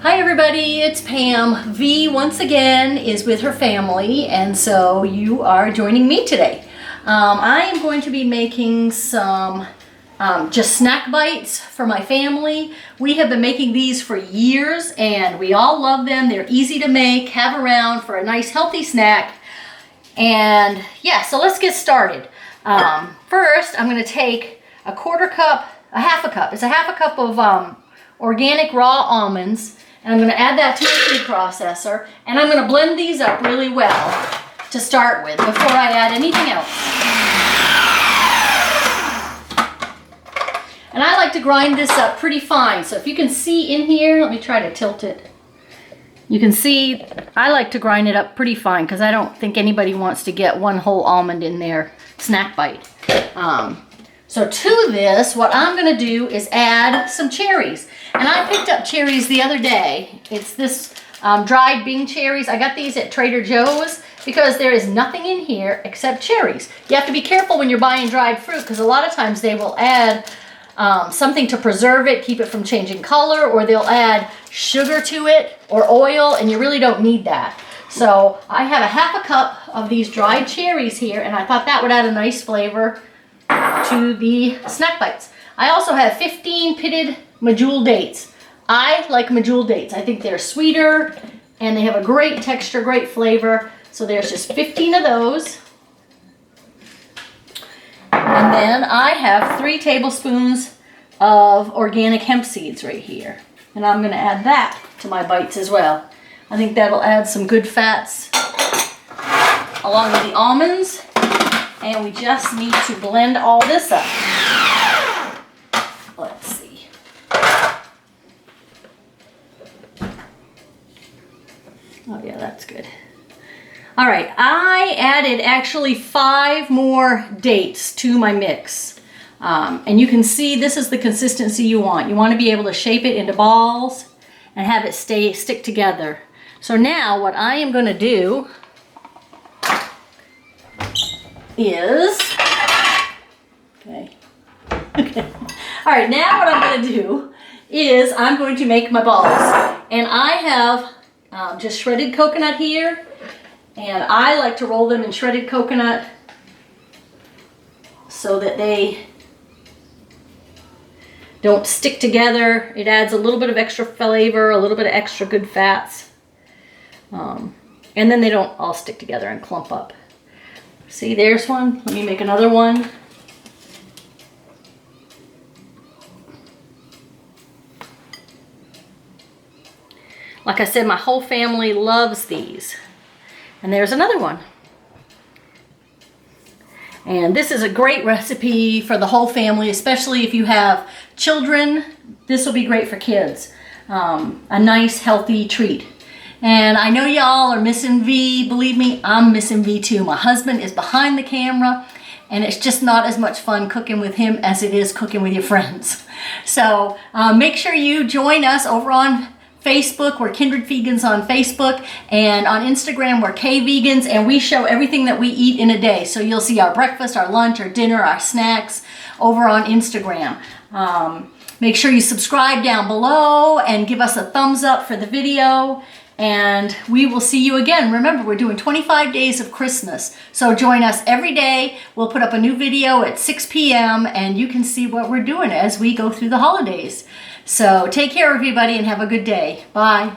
Hi everybody, it's Pam. V once again is with her family, and so you are joining me today. I am going to be making some just snack bites for my family. We have been making these for years and we all love them. They're easy to make, have around for a nice healthy snack. And yeah, so let's get started. First, I'm going to take a half a cup. It's a half a cup of organic raw almonds. And I'm going to add that to the food processor, and I'm going to blend these up really well to start with before I add anything else. And I like to grind this up pretty fine, so if you can see in here, let me try to tilt it. You can see I like to grind it up pretty fine because I don't think anybody wants to get one whole almond in their snack bite. So to this, what I'm going to do is add some cherries. And I picked up cherries the other day. It's this dried Bing cherries. I got these at Trader Joe's because there is nothing in here except cherries. You have to be careful when you're buying dried fruit because a lot of times they will add something to preserve it, keep it from changing color, or they'll add sugar to it or oil, and you really don't need that. So I have a half a cup of these dried cherries here, and I thought that would add a nice flavor to the snack bites. I also have 15 pitted Madjool dates. I like Madjool dates. I think they're sweeter and they have a great texture, great flavor. So there's just 15 of those. And then I have 3 tablespoons of organic hemp seeds right here. And I'm going to add that to my bites as well. I think that'll add some good fats along with the almonds. And we just need to blend all this up. Let's see. Oh yeah, that's good. All right, I added actually 5 more dates to my mix. And you can see this is the consistency you want. You want to be able to shape it into balls and have it stick together. So now what I am going to do is, okay. All right, now what I'm going to do is I'm going to make my balls. And I have just shredded coconut here, and I like to roll them in shredded coconut so that they don't stick together. It adds a little bit of extra flavor, a little bit of extra good fats, and then they don't all stick together and clump up. See, there's one. Let me make another one. Like I said, my whole family loves these. And there's another one. And this is a great recipe for the whole family, especially if you have children. This will be great for kids. A nice, healthy treat. And I know y'all are missing V. Believe me, I'm missing V too. My husband is behind the camera, and it's just not as much fun cooking with him as it is cooking with your friends. So make sure you join us over on Facebook. We're Kindred Vegans on Facebook, and on Instagram we're K Vegans, and we show everything that we eat in a day. So you'll see our breakfast, our lunch, our dinner, our snacks over on Instagram. Make sure you subscribe down below and give us a thumbs up for the video. And we will see you again. Remember, we're doing 25 days of Christmas. So join us every day. We'll put up a new video at 6 p.m. and you can see what we're doing as we go through the holidays. So take care, everybody, and have a good day. Bye.